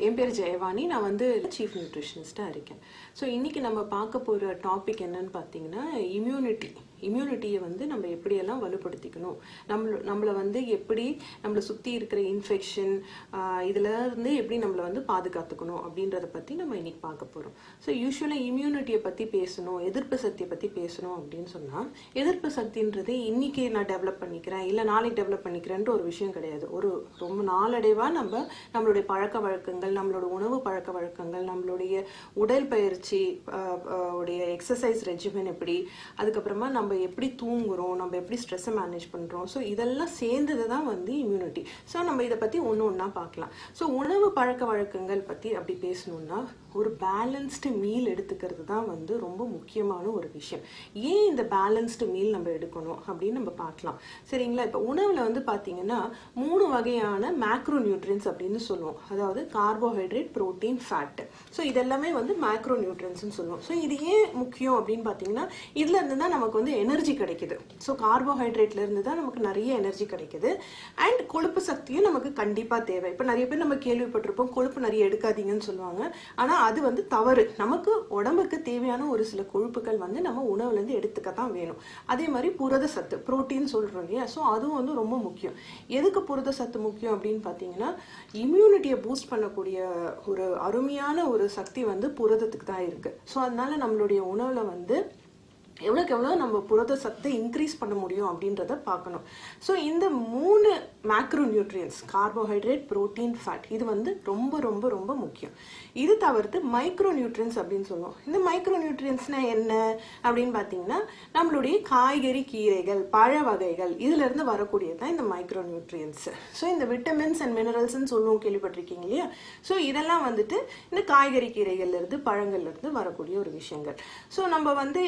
என் பேர் ஜெயவாணி. நான் வந்து சீஃப் நியூட்ரிஷனிஸ்டாக இருக்கேன். ஸோ இன்றைக்கி நம்ம பார்க்க போகிற டாபிக் என்னன்னு பார்த்தீங்கன்னா இம்யூனிட்டியை வந்து நம்ம எப்படியெல்லாம் வலுப்படுத்திக்கணும், நம்மளை வந்து எப்படி நம்மளை சுற்றி இருக்கிற இன்ஃபெக்ஷன் இதிலேருந்து எப்படி நம்மளை வந்து பாதுகாத்துக்கணும் அப்படின்றத பற்றி நம்ம இன்றைக்கி பார்க்க போகிறோம். ஸோ யூஸ்வலாக இம்யூனிட்டியை பற்றி பேசணும், எதிர்ப்பு சக்தியை பற்றி பேசணும் அப்படின்னு சொன்னால், எதிர்ப்பு சக்தின்றது இன்றைக்கி நான் டெவலப் பண்ணிக்கிறேன் இல்லை நாளைக்கு டெவலப் பண்ணிக்கிறேன்ற ஒரு விஷயம் கிடையாது. ரொம்ப நாளடைவாக நம்மளுடைய பழக்க வழக்கங்கள், நம்மளோட உணவு பழக்க வழக்கங்கள், நம்மளுடைய உடற்பயிற்சி உடைய எக்ஸசைஸ் ரெஜிமென் எப்படி, அதுக்கப்புறமா நம்ம எப்படி தூங்குறோம், நம்ம எப்படி ஸ்ட்ரெஸ்ஸை மேனேஜ் பண்ணுறோம், ஸோ இதெல்லாம் சேர்ந்தது தான் வந்து இம்யூனிட்டி. ஸோ நம்ம இதை பற்றி ஒன்று ஒன்றா பார்க்கலாம். ஸோ உணவு பழக்க வழக்கங்கள் பற்றி அப்படி பேசணுன்னா, ஒரு பேலன்ஸ்டு மீல் எடுத்துக்கிறது தான் வந்து ரொம்ப முக்கியமான ஒரு விஷயம். ஏன் இந்த பேலன்ஸ்டு மீல் நம்ம எடுக்கணும் அப்படின்னு நம்ம பார்க்கலாம். சரிங்களா? இப்போ உணவில் வந்து பார்த்தீங்கன்னா 3 வகையான மேக்ரோ நியூட்ரியன்ஸ் அப்படின்னு சொல்லுவோம். அதாவது கார்போஹைட்ரேட், புரோட்டீன், ஃபேட். ஸோ இதெல்லாமே வந்து மேக்ரோ நியூட்ரியன்ஸ்னு சொல்லுவோம். ஸோ இது ஏன் முக்கியம் அப்படின்னு பார்த்தீங்கன்னா, இதுல இருந்து தான் நமக்கு வந்து எனர்ஜி கிடைக்குது. ஸோ கார்போஹைட்ரேட்ல இருந்து தான் நமக்கு நிறைய எனர்ஜி கிடைக்குது. அண்ட் கொழுப்பு சக்தியும் நமக்கு கண்டிப்பாக தேவை. இப்போ நிறைய பேர் நம்ம கேள்விப்பட்டிருப்போம், கொழுப்பு நிறைய எடுக்காதீங்கன்னு சொல்லுவாங்க. ஆனால் அது வந்து தவறு. நமக்கு உடம்புக்கு தேவையான ஒரு சில கொழுப்புகள் வந்து நம்ம உணவுலேருந்து எடுத்துக்க தான் வேணும். அதே மாதிரி புரத சத்து, புரோட்டீன் சொல்கிறோம் இல்லையா? ஸோ அதுவும் வந்து ரொம்ப முக்கியம். எதுக்கு புரத சத்து முக்கியம் அப்படின்னு பார்த்தீங்கன்னா, இம்யூனிட்டியை பூஸ்ட் பண்ணக்கூடிய ஒரு அருமையான ஒரு சக்தி வந்து புரதத்துக்கு தான் இருக்குது. ஸோ அதனால நம்மளுடைய உணவில் வந்து எவ்வளோக்கு எவ்வளோ நம்ம புரத சத்தை இன்க்ரீஸ் பண்ண முடியும் அப்படின்றத பார்க்கணும். ஸோ இந்த 3 macro nutrients, carbohydrate, protein, fat, இது வந்து ரொம்ப ரொம்ப ரொம்ப முக்கியம். இது தவிர்த்து மைக்ரோ நியூட்ரியன்ஸ் அப்படின்னு சொல்லுவோம். இந்த மைக்ரோ நியூட்ரியன்ஸ்னால் என்ன அப்படின்னு பார்த்தீங்கன்னா, நம்மளுடைய காய்கறி, கீரைகள், பழ வகைகள், இதிலிருந்து வரக்கூடியது தான் இந்த மைக்ரோ நியூட்ரியன்ஸ். ஸோ இந்த விட்டமின்ஸ் அண்ட் மினரல்ஸ்ன்னு சொல்லுவோம், கேள்விப்பட்டிருக்கீங்க இல்லையா? ஸோ இதெல்லாம் வந்துட்டு இந்த காய்கறி, கீரைகள்லேருந்து, பழங்கள்லேருந்து வரக்கூடிய ஒரு விஷயங்கள். ஸோ நம்ம வந்து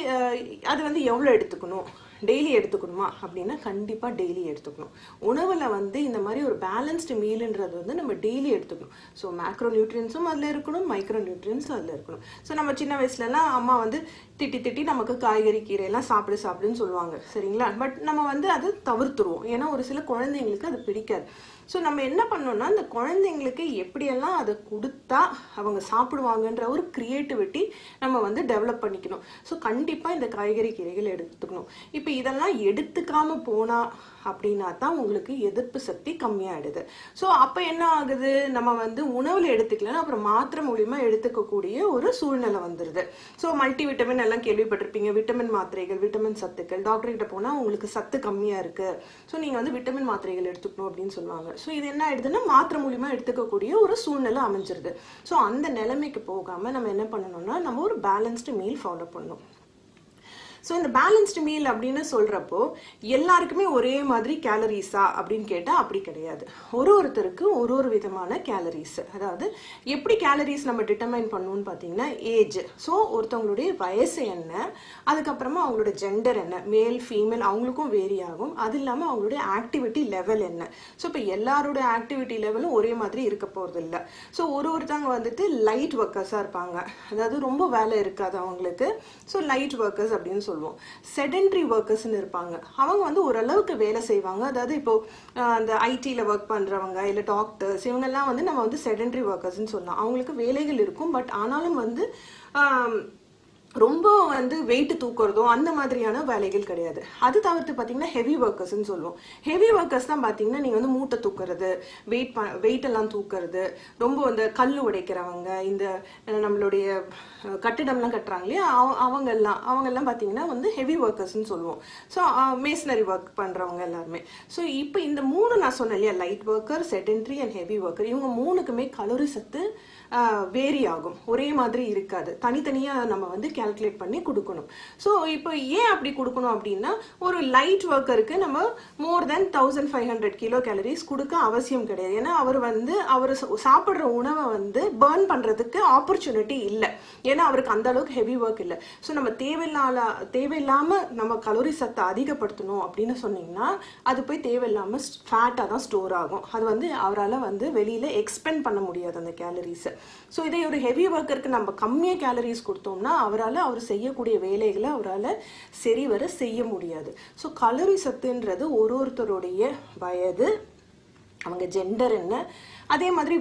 அது வந்து எவ்வளோ எடுத்துக்கணும், டெய்லி எடுத்துக்கணுமா அப்படின்னா கண்டிப்பாக டெய்லி எடுத்துக்கணும். உணவில் வந்து இந்த மாதிரி ஒரு பேலன்ஸ்டு மீலுன்றது வந்து நம்ம டெய்லி எடுத்துக்கணும். ஸோ மேக்ரோ நியூட்ரியன்ஸும் அதில் இருக்கணும், மைக்ரோ நியூட்ரியன்ஸும் அதில் இருக்கணும். ஸோ நம்ம சின்ன வயசுலலாம் அம்மா வந்து திட்டி நமக்கு காய்கறி, கீரையெல்லாம் சாப்பிடுன்னு சொல்லுவாங்க. சரிங்களா? பட் நம்ம வந்து அது தவிர்த்துருவோம். ஏன்னா ஒரு சில குழந்தைங்களுக்கு அது பிடிக்காது. ஸோ நம்ம என்ன பண்ணோம்னா, அந்த குழந்தைங்களுக்கு எப்படியெல்லாம் அதை கொடுத்தா அவங்க சாப்பிடுவாங்கன்ற ஒரு கிரியேட்டிவிட்டி நம்ம வந்து டெவலப் பண்ணிக்கணும். ஸோ கண்டிப்பாக இந்த காய்கறி, கீரைகள் எடுத்துக்கணும். இப்போ இதெல்லாம் எடுத்துக்காம போனா அப்படின்னா தான் உங்களுக்கு எதிர்ப்பு சக்தி கம்மியாயிடுது. ஸோ அப்போ என்ன ஆகுது, நம்ம வந்து உணவில் எடுத்துக்கலாம், அப்புறம் மாத்திரை மூலியமா எடுத்துக்கக்கூடிய ஒரு சூழ்நிலை வந்துடுது. ஸோ மல்டி விட்டமின் எல்லாம் கேள்விப்பட்டிருப்பீங்க, விட்டமின் மாத்திரைகள், விட்டமின் சத்துக்கள். டாக்டர்கிட்ட போனால் உங்களுக்கு சத்து கம்மியாக இருக்கு, ஸோ நீங்கள் வந்து விட்டமின் மாத்திரைகள் எடுத்துக்கணும் அப்படின்னு சொல்லுவாங்க. ஸோ இது என்ன ஆயிடுதுன்னா, மாத்திரை மூலியமா எடுத்துக்கக்கூடிய ஒரு சூழ்நிலை அமைஞ்சிருது. ஸோ அந்த நிலைமைக்கு போகாமல் நம்ம என்ன பண்ணணும்னா, நம்ம ஒரு பேலன்ஸ்டு மீல் ஃபாலோ பண்ணணும். ஸோ இந்த பேலன்ஸ்டு மீல் அப்படின்னு சொல்கிறப்போ எல்லாருக்குமே ஒரே மாதிரி கேலரிஸா அப்படின்னு கேட்டால் அப்படி கிடையாது. ஒருத்தருக்கு ஒரு விதமான கேலரிஸ். அதாவது எப்படி கேலரிஸ் நம்ம டிட்டர்மைன் பண்ணணும்னு பார்த்தீங்கன்னா, ஏஜ். ஸோ ஒருத்தவங்களுடைய வயசு என்ன, அதுக்கப்புறமா அவங்களோட ஜெண்டர் என்ன, மேல், ஃபீமேல், அவங்களுக்கும் வேரி ஆகும். அது இல்லாமல் அவங்களுடைய ஆக்டிவிட்டி லெவல் என்ன. ஸோ இப்போ எல்லாரோட ஆக்டிவிட்டி லெவலும் ஒரே மாதிரி இருக்க போகிறது இல்லை. ஸோ ஒருத்தவங்க வந்துட்டு லைட் ஒர்க்கர்ஸாக இருப்பாங்க, அதாவது ரொம்ப வேலை இருக்காது அவங்களுக்கு. ஸோ லைட் ஒர்க்கர்ஸ் அப்படின்னு சொல்லுவோம். செடென்ட்ரி ஒர்க்கர்ஸ்ன்னு இருப்பாங்க, அவங்க வந்து ஓரளவுக்கு வேலை செய்வாங்க. அதாவது இப்போ அந்த ஐடியில் ஒர்க் பண்ணுறவங்க இல்லை டாக்டர்ஸ், இவங்கெல்லாம் வந்து நம்ம வந்து செடென்ட்ரி ஒர்க்கர்ஸ்ன்னு சொல்லலாம். அவங்களுக்கு வேலைகள் இருக்கும், பட் ஆனாலும் வந்து ரொம்ப வந்து வெயிட் தூக்குறதோ அந்த மாதிரியான வேலைகள் கிடையாது. அது தவிர்த்து பார்த்தீங்கன்னா ஹெவி ஒர்க்கர்ஸ்ன்னு சொல்லுவோம். ஹெவி ஒர்க்கர்ஸ் தான் பார்த்தீங்கன்னா நீங்கள் வந்து மூட்டை தூக்குறது, வெயிட் எல்லாம் தூக்குறது, ரொம்ப இந்த கல் உடைக்கிறவங்க, இந்த நம்மளுடைய கட்டிடம்லாம் கட்டுறாங்க இல்லையா, அவங்கெல்லாம் பார்த்தீங்கன்னா வந்து ஹெவி ஒர்க்கர்ஸ்ன்னு சொல்லுவோம். ஸோ மேசனரி ஒர்க் பண்ணுறவங்க எல்லாருமே. ஸோ இப்போ இந்த 3 நான் சொன்னேன் இல்லையா, light worker, sedentary and heavy worker, இவங்க 3க்குமே கலோரி சத்து வேரி ஆகும், ஒரே மாதிரி இருக்காது. தனித்தனியாக நம்ம வந்து கால்குலேட் பண்ணி கொடுக்கணும். ஸோ இப்போ ஏன் அப்படி கொடுக்கணும் அப்படின்னா, ஒரு லைட் ஒர்க்கருக்கு நம்ம மோர் தென் 1500 கிலோ கேலரிஸ் கொடுக்க அவசியம் கிடையாது. ஏன்னா அவர் சாப்பிட்ற உணவை வந்து பர்ன் பண்ணுறதுக்கு ஆப்பர்ச்சுனிட்டி இல்லை. ஏன்னா அவருக்கு அந்த அளவுக்கு ஹெவி ஒர்க் இல்லை. ஸோ நம்ம தேவையில்லாமல் நம்ம கலோரி சத்தை அதிகப்படுத்தணும் அப்படின்னு சொன்னீங்கன்னா, அது போய் தேவையில்லாமல் ஃபேட்டாக தான் ஸ்டோர் ஆகும். அது வந்து அவரால் வந்து வெளியில் எக்ஸ்பெண்ட் பண்ண முடியாது அந்த கேலரிஸை. ஸோ இதே ஒரு ஹெவி ஒர்க்கருக்கு நம்ம கம்மியாக கேலரிஸ் கொடுத்தோம்னா அவர் செய்யக்கூடிய வேலைகளை அவரால் சரிவர செய்ய முடியாது. ஸோ கலோரி சத்துன்றது ஒருத்தருடைய வயது, அவங்க ஜெண்டர் என்ன, அதே மாதிரி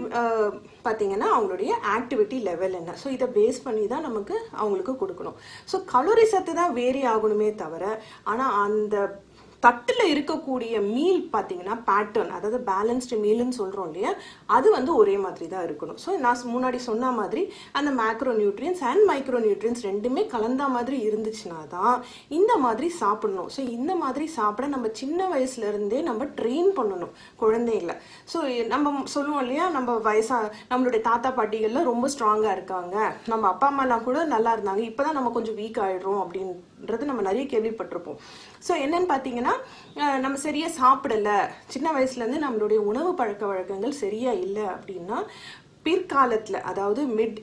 பார்த்தீங்கன்னா அவங்களுடைய ஆக்டிவிட்டி லெவல் என்ன. ஸோ இதை பேஸ் பண்ணி தான் நமக்கு அவங்களுக்கு கொடுக்கணும். ஸோ கலோரி சத்து தான் வேரி ஆகணுமே தவிர, ஆனால் அந்த தட்டில் இருக்கக்கூடிய மீல் பார்த்தீங்கன்னா பேட்டர்ன், அதாவது பேலன்ஸ்டு மீல்னு சொல்கிறோம் இல்லையா, அது வந்து ஒரே மாதிரி தான் இருக்கணும். ஸோ நான் முன்னாடி சொன்ன மாதிரி அந்த macro nutrients and micro nutrients ரெண்டுமே கலந்த மாதிரி இருந்துச்சுன்னா தான் இந்த மாதிரி சாப்பிடணும். ஸோ இந்த மாதிரி சாப்பிட நம்ம சின்ன வயசுலேருந்தே நம்ம ட்ரெயின் பண்ணணும் குழந்தைகளை. ஸோ நம்ம சொல்லுவோம் இல்லையா, நம்ம நம்மளுடைய தாத்தா பாட்டிகள்லாம் ரொம்ப ஸ்ட்ராங்காக இருக்காங்க, நம்ம அப்பா அம்மாலாம் கூட நல்லா இருந்தாங்க, இப்போ தான் நம்ம கொஞ்சம் வீக் ஆகிடுறோம் அப்படின்றது நம்ம நிறைய கேள்விப்பட்டிருப்போம். ஸோ என்னன்னு பார்த்தீங்கன்னா, நம்ம சரியா சாப்பிடல, சின்ன வயசுலேருந்து நம்மளுடைய உணவு பழக்க வழக்கங்கள் சரியா இல்லை அப்படின்னா பிற்காலத்தில், அதாவது மிட்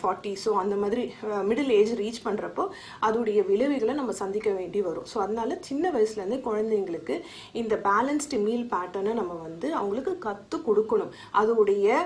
40s அந்த மாதிரி மிடில் ஏஜ் ரீச் பண்ணுறப்போ அதோடைய விளைவுகளை நம்ம சந்திக்க வேண்டி வரும். ஸோ அதனால சின்ன வயசுலேருந்து குழந்தைங்களுக்கு இந்த பேலன்ஸ்டு மீல் பேட்டர்னை நம்ம வந்து அவங்களுக்கு கற்றுக் கொடுக்கணும். அதோடைய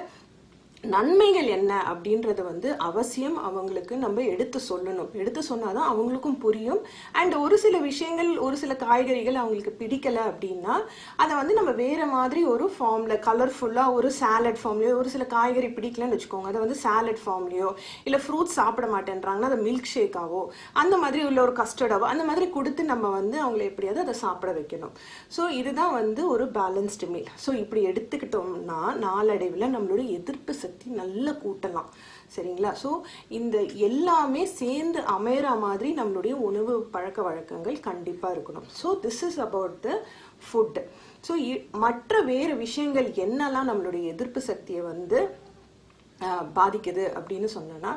நன்மைகள் என்ன அப்படின்றத வந்து அவசியம் அவங்களுக்கு நம்ம எடுத்து சொல்லணும். எடுத்து சொன்னாதான் அவங்களுக்கும் புரியும். அண்ட் ஒரு சில விஷயங்கள், ஒரு சில காய்கறிகள் அவங்களுக்கு பிடிக்கல அப்படின்னா அதை வந்து நம்ம வேற மாதிரி ஒரு ஃபார்ம்ல கலர்ஃபுல்லாக ஒரு சாலட் ஃபார்ம்லயோ, ஒரு சில காய்கறி பிடிக்கலன்னு வச்சுக்கோங்க, அதை வந்து சாலட் ஃபார்ம்லயோ, இல்லை ஃப்ரூட்ஸ் சாப்பிட மாட்டேன்றாங்கன்னா அதை மில்க் ஷேக்காவோ அந்த மாதிரி உள்ள ஒரு கஸ்டர்டாவோ அந்த மாதிரி கொடுத்து நம்ம வந்து அவங்களை எப்படியாவது அதை சாப்பிட வைக்கணும். ஸோ இதுதான் வந்து ஒரு பேலன்ஸ்டு மீல். ஸோ இப்படி எடுத்துக்கிட்டோம்னா நாளடைவில் நம்மளுடைய எதிர்ப்பு சக்தி நல்ல கூட்டலாம். சரிங்களா? ஸோ இந்த எல்லாமே சேர்ந்து அமைகிற மாதிரி நம்மளுடைய உணவு பழக்க வழக்கங்கள் கண்டிப்பாக இருக்கணும். So this is about the food. So மற்ற வேறு விஷயங்கள் என்னெல்லாம் நம்மளுடைய எதிர்ப்பு சக்தியை வந்து பாதிக்குது அப்படின்னு சொன்னோன்னா,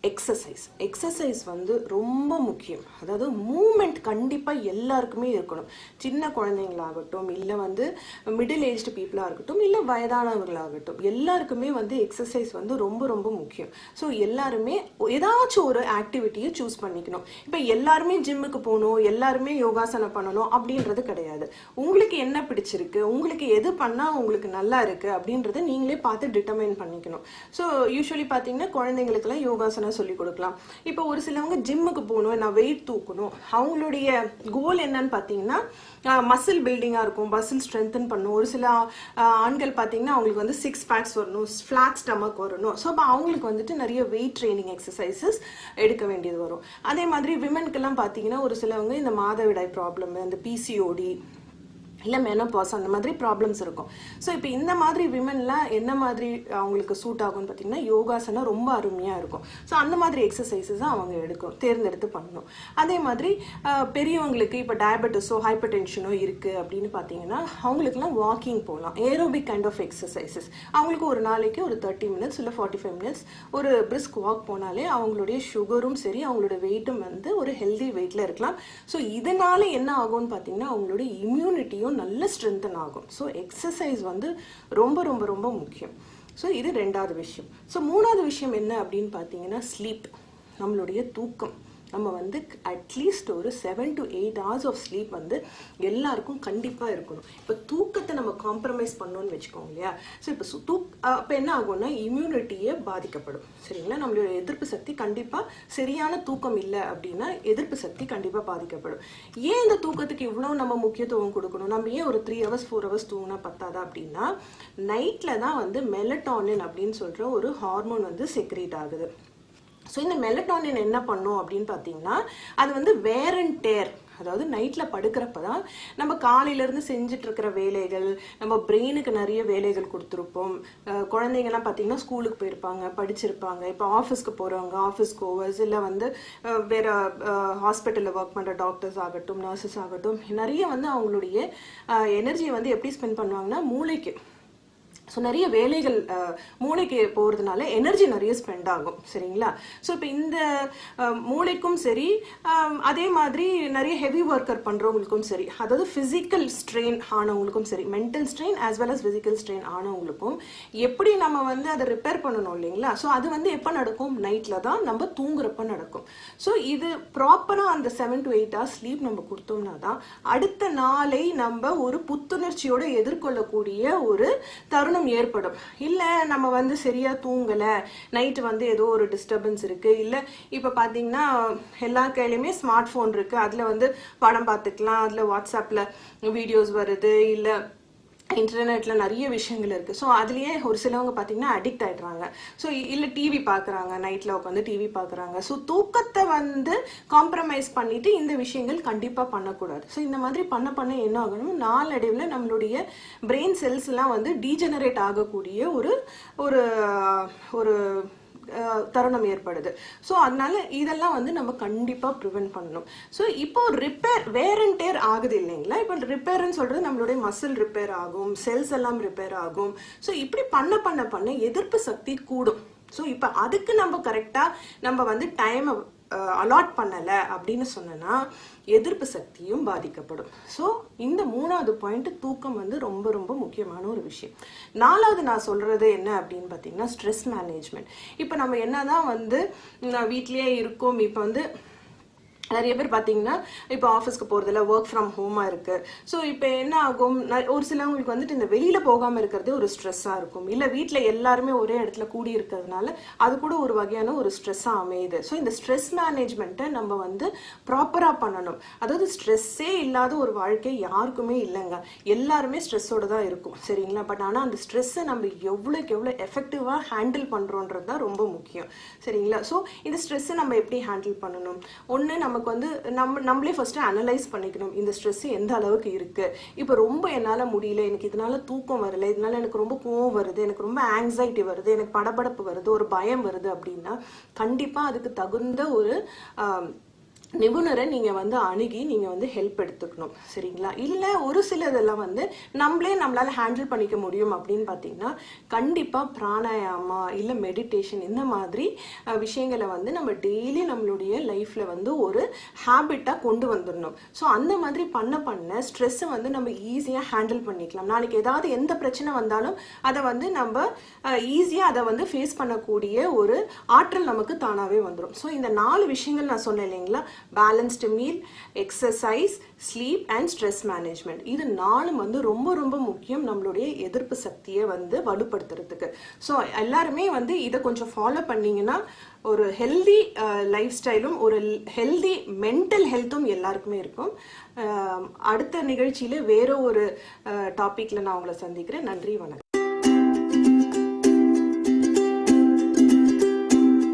எக்ஸசைஸ் வந்து ரொம்ப முக்கியம். அதாவது மூமெண்ட் கண்டிப்பாக எல்லாருக்குமே இருக்கணும். சின்ன குழந்தைங்களாகட்டும், இல்லை வந்து மிடில் ஏஜ்டு பீப்புளாக இருக்கட்டும், இல்லை வயதானவர்களாகட்டும், எல்லாருக்குமே வந்து எக்ஸசைஸ் வந்து ரொம்ப ரொம்ப முக்கியம். ஸோ எல்லாருமே ஏதாச்சும் ஒரு ஆக்டிவிட்டியை சூஸ் பண்ணிக்கணும். இப்போ எல்லாருமே ஜிம்முக்கு போகணும், எல்லாருமே யோகாசனம் பண்ணணும் அப்படின்றது கிடையாது. உங்களுக்கு என்ன பிடிச்சிருக்கு, உங்களுக்கு எது பண்ணால் உங்களுக்கு நல்லா இருக்குது அப்படின்றத நீங்களே பார்த்து டிட்டர்மைன் பண்ணிக்கணும். ஸோ யூஸ்வலி பார்த்தீங்கன்னா குழந்தைங்களுக்குலாம் யோகாசனம் சொல்லி கொடுக்கலாம். இப்போ ஒரு சிலவங்க ஜிம்முக்கு போகணும், நான் வெயிட் தூக்கணும், அவங்களுடைய கோல் என்னன்னு பார்த்தீங்கன்னா மசில் பில்டிங்காக இருக்கும், மசில் ஸ்ட்ரென்தன் பண்ணணும். ஒரு சில ஆண்கள் பார்த்தீங்கன்னா அவங்களுக்கு வந்து 6 பேக்ஸ் வரணும், ஃப்ளாட் ஸ்டமக் வரணும். ஸோ அப்போ அவங்களுக்கு வந்துட்டு நிறைய வெயிட் ட்ரைனிங் எக்ஸசைசஸ் எடுக்க வேண்டியது வரும். அதே மாதிரி விமென்க்கெல்லாம் பார்த்தீங்கன்னா ஒரு சிலவங்க இந்த மாதவிடாய் ப்ராப்ளம், இந்த பிசிஓடி, இல்லை மெனோபாஸ் அந்த மாதிரி ப்ராப்ளம்ஸ் இருக்கும். ஸோ இப்போ இந்த மாதிரி விமென்லாம் என்ன மாதிரி அவங்களுக்கு சூட் ஆகும்னு பார்த்தீங்கன்னா யோகாசனம் ரொம்ப அருமையாக இருக்கும். ஸோ அந்த மாதிரி எக்ஸசைசஸ் அவங்க தேர்ந்தெடுத்து பண்ணணும். அதே மாதிரி பெரியவங்களுக்கு இப்போ டயபெட்டிஸோ ஹைப்பர் டென்ஷனோ இருக்குது அப்படின்னு பார்த்தீங்கன்னா அவங்களுக்குலாம் வாக்கிங் போகலாம், ஏரோபிக் கைண்ட் ஆஃப் எக்ஸசைசஸ். அவங்களுக்கு ஒரு நாளைக்கு ஒரு 30 minutes இல்லை 45 minutes ஒரு பிரிஸ்க் வாக் போனாலே அவங்களுடைய சுகரும் சரி, அவங்களோட வெயிட்டும் வந்து ஒரு ஹெல்தி வெயிட்டில் இருக்கலாம். ஸோ இதனால என்ன ஆகும்னு பார்த்தீங்கன்னா அவங்களுடைய இம்யூனிட்டியும் நல்ல ஸ்ட்ரென்தன் ஆகும். ஸோ எக்ஸசைஸ் வந்து ரொம்ப ரொம்ப ரொம்ப முக்கியம். ஸோ இது ரெண்டாவது விஷயம். ஸோ மூணாவது விஷயம் என்ன அப்படின்னு பார்த்தீங்கன்னா ஸ்லீப், நம்மளுடைய தூக்கம். நம்ம வந்து அட்லீஸ்ட் ஒரு 7 to 8 hours ஆஃப் ஸ்லீப் வந்து எல்லாருக்கும் கண்டிப்பாக இருக்கணும். இப்போ தூக்கத்தை நம்ம காம்ப்ரமைஸ் பண்ணோன்னு வச்சுக்கோங்க இல்லையா. ஸோ இப்போ அப்போ என்ன ஆகும்னா இம்யூனிட்டியே பாதிக்கப்படும். சரிங்களா? நம்மளோட எதிர்ப்பு சக்தி கண்டிப்பாக சரியான தூக்கம் இல்லை அப்படின்னா எதிர்ப்பு சக்தி கண்டிப்பாக பாதிக்கப்படும். ஏன் இந்த தூக்கத்துக்கு இவ்வளோ நம்ம முக்கியத்துவம் கொடுக்கணும்? நம்ம ஏன் ஒரு 3 hours 4 hours தூங்கினா பத்தாதா அப்படின்னா, நைட்டில் தான் வந்து மெலட்டானின் அப்படின்னு சொல்கிற ஒரு ஹார்மோன் வந்து செக்ரேட் ஆகுது. ஸோ இந்த மெலட்டானின் என்ன பண்ணும் அப்படின்னு பார்த்தீங்கன்னா, அது வந்து வேர் அண்ட் டேர், அதாவது நைட்டில் படுக்கிறப்ப தான் நம்ம காலையிலேருந்து செஞ்சுட்டு இருக்கிற வேலைகள், நம்ம பிரெயினுக்கு நிறைய வேலைகள் கொடுத்துருப்போம். குழந்தைங்கலாம் பார்த்தீங்கன்னா ஸ்கூலுக்கு போயிருப்பாங்க, படிச்சிருப்பாங்க. இப்போ ஆஃபீஸ்க்கு போகிறவங்க ஆஃபீஸ் கோவர்ஸ், இல்லை வந்து வேறு ஹாஸ்பிட்டலில் ஒர்க் பண்ணுற டாக்டர்ஸ் ஆகட்டும், நர்சஸ் ஆகட்டும், நிறைய வந்து அவங்களுடைய எனர்ஜியை வந்து எப்படி ஸ்பெண்ட் பண்ணுவாங்கன்னா மூளைக்கு. ஸோ நிறைய வேலைகள் மூளைக்கு போகிறதுனால எனர்ஜி நிறைய ஸ்பெண்ட் ஆகும். சரிங்களா? ஸோ இப்போ இந்த மூளைக்கும் சரி, அதே மாதிரி நிறைய ஹெவி ஒர்க்கர் பண்ணுறவங்களுக்கும் சரி, அதாவது ஃபிசிக்கல் ஸ்ட்ரெயின் ஆனவங்களுக்கும் சரி, mental strain as well as physical strain ஆனவங்களுக்கும் எப்படி நம்ம வந்து அதை ரிப்பேர் பண்ணணும் இல்லைங்களா? ஸோ அது வந்து எப்போ நடக்கும்? நைட்டில் தான் நம்ம தூங்குறப்ப நடக்கும். ஸோ இது ப்ராப்பராக அந்த 7 to 8 hours ஸ்லீப் நம்ம கொடுத்தோம்னா தான் அடுத்த நாளை நம்ம ஒரு புத்துணர்ச்சியோடு எதிர்கொள்ளக்கூடிய ஒரு தருணம் ஏற்படும். இல்ல நம்ம வந்து சரியா தூங்கல, நைட் வந்து ஏதோ ஒரு டிஸ்டர்பன்ஸ் இருக்கு, இல்ல இப்ப பாத்தீங்கன்னா எல்லா கையிலுமே ஸ்மார்ட் போன் இருக்கு, அதுல வந்து படம் பார்த்துக்கலாம், அதுல வாட்ஸ்அப்ல வீடியோஸ் வருது, இல்ல இன்டர்நெட்ல நிறைய விஷயங்கள் இருக்கு. ஸோ அதுலயே ஒரு சிலவங்க பார்த்தீங்கன்னா அடிக்ட் ஆயிடுறாங்க. ஸோ இல்ல டிவி பார்க்குறாங்க, நைட்ல உட்காந்து டிவி பார்க்குறாங்க. ஸோ தூக்கத்தை வந்து காம்ப்ரமைஸ் பண்ணிட்டு இந்த விஷயங்கள் கண்டிப்பா பண்ணக்கூடாது. ஸோ இந்த மாதிரி பண்ண பண்ண என்ன ஆகணும், நாளடைவில் நம்மளுடைய பிரெயின் செல்ஸ் எல்லாம் வந்து டீஜெனரேட் ஆகக்கூடிய ஒரு ஒரு ஒரு தருணம் ஏற்படுது. ஸோ அதனால இதெல்லாம் வந்து நம்ம கண்டிப்பாக ப்ரிவென்ட் பண்ணணும். ஸோ இப்போ ரிப்பேர் வேர் அண்ட் டேர் ஆகுது இல்லைங்களா? இப்போ ரிப்பேர்ன்னு சொல்றது நம்மளுடைய மசில் ரிப்பேர் ஆகும், செல்ஸ் எல்லாம் ரிப்பேர் ஆகும். ஸோ இப்படி பண்ண பண்ண பண்ண எதிர்ப்பு சக்தி கூடும். ஸோ இப்போ அதுக்கு நம்ம கரெக்டாக நம்ம வந்து டைமை அலாட் பண்ணலை அப்படின்னு சொன்னா எதிர்ப்பு சக்தியும் பாதிக்கப்படும். ஸோ இந்த 3வது பாயிண்ட் தூக்கம் வந்து ரொம்ப ரொம்ப முக்கியமான ஒரு விஷயம். 4வது நான் சொல்றது என்ன அப்படின்னு பார்த்தீங்கன்னா ஸ்ட்ரெஸ் மேனேஜ்மெண்ட். இப்போ நம்ம என்னதான் வந்து வீட்லயே இருக்கோம், இப்போ வந்து நிறைய பேர் பார்த்தீங்கன்னா இப்போ ஆஃபீஸ்க்கு போகிறதுல ஒர்க் ஃப்ரம் ஹோமாக இருக்குது. ஸோ இப்போ என்ன ஆகும், ஒரு சிலவங்களுக்கு வந்துட்டு இந்த வெளியில் போகாமல் இருக்கிறதே ஒரு ஸ்ட்ரெஸ்ஸாக இருக்கும். இல்லை வீட்டில் எல்லாருமே ஒரே இடத்துல கூடி இருக்கிறதுனால அது கூட ஒரு வகையான ஒரு ஸ்ட்ரெஸ்ஸாக அமையுது. ஸோ இந்த ஸ்ட்ரெஸ் மேனேஜ்மெண்ட்டை நம்ம வந்து ப்ராப்பராக பண்ணணும். அதாவது ஸ்ட்ரெஸ்ஸே இல்லாத ஒரு வாழ்க்கை யாருக்குமே இல்லைங்க. எல்லாருமே ஸ்ட்ரெஸ்ஸோடு தான் இருக்கும், சரிங்களா? பட் ஆனால் அந்த ஸ்ட்ரெஸ்ஸை நம்ம எவ்வளோக்கு எவ்வளோ எஃபெக்டிவாக ஹேண்டில் பண்ணுறோன்றது தான் ரொம்ப முக்கியம், சரிங்களா? ஸோ இந்த ஸ்ட்ரெஸ்ஸை நம்ம எப்படி ஹேண்டில் பண்ணணும், ஒன்று நமக்கு வந்து நம்மளே ஃபர்ஸ்ட் அனலைஸ் பண்ணிக்கணும். இந்த ஸ்ட்ரெஸ் எந்த அளவுக்கு இருக்கு, இப்போ ரொம்ப என்னால் முடியல, எனக்கு இதனால தூக்கம் வரல, இதனால எனக்கு ரொம்ப கோவம் வருது, எனக்கு ரொம்ப ஆங்ஸைட்டி வருது, எனக்கு படபடப்பு வருது, ஒரு பயம் வருது அப்படின்னா கண்டிப்பா அதுக்கு தகுந்த ஒரு நிபுணரை நீங்க வந்து அணுகி நீங்க வந்து ஹெல்ப் எடுத்துக்கணும், சரிங்களா? இல்ல ஒரு சிலதெல்லாம் வந்து நம்மளால ஹேண்டில் பண்ணிக்க முடியும் அப்படின்னு பார்த்தீங்கன்னா கண்டிப்பா பிராணாயாமா இல்ல மெடிடேஷன் இந்த மாதிரி விஷயங்களை வந்து நம்ம டெய்லி நம்மளுடைய லைஃப்ல வந்து ஒரு ஹேபிட்டா கொண்டு வந்துடணும். ஸோ அந்த மாதிரி பண்ண பண்ண ஸ்ட்ரெஸ்ஸை வந்து நம்ம ஈஸியா ஹேண்டில் பண்ணிக்கலாம். நாளைக்கு ஏதாவது எந்த பிரச்சனை வந்தாலும் அதை வந்து நம்ம ஈஸியா அதை வந்து ஃபேஸ் பண்ணக்கூடிய ஒரு ஆற்றல் நமக்கு தானாவே வந்துடும். ஸோ இந்த 4 விஷயங்கள் நான் சொன்னேன் இல்லைங்களா, balanced meal, exercise, sleep and stress management. இது 4 வந்து ரொம்ப ரொம்ப முக்கியம் நம்மளுடைய எதிர்ப்பு சக்தியை வந்து வலுப்படுத்துறதுக்கு. ஸோ எல்லாருமே வந்து இதை கொஞ்சம் ஃபாலோ பண்ணீங்கன்னா ஒரு ஹெல்தி லைஃப் ஸ்டைலும் ஒரு ஹெல்தி மென்டல் ஹெல்த்தும் எல்லாருக்குமே இருக்கும். அடுத்த நிகழ்ச்சியில வேற ஒரு டாபிக்ல நான் உங்களை சந்திக்கிறேன். நன்றி, வணக்கம்.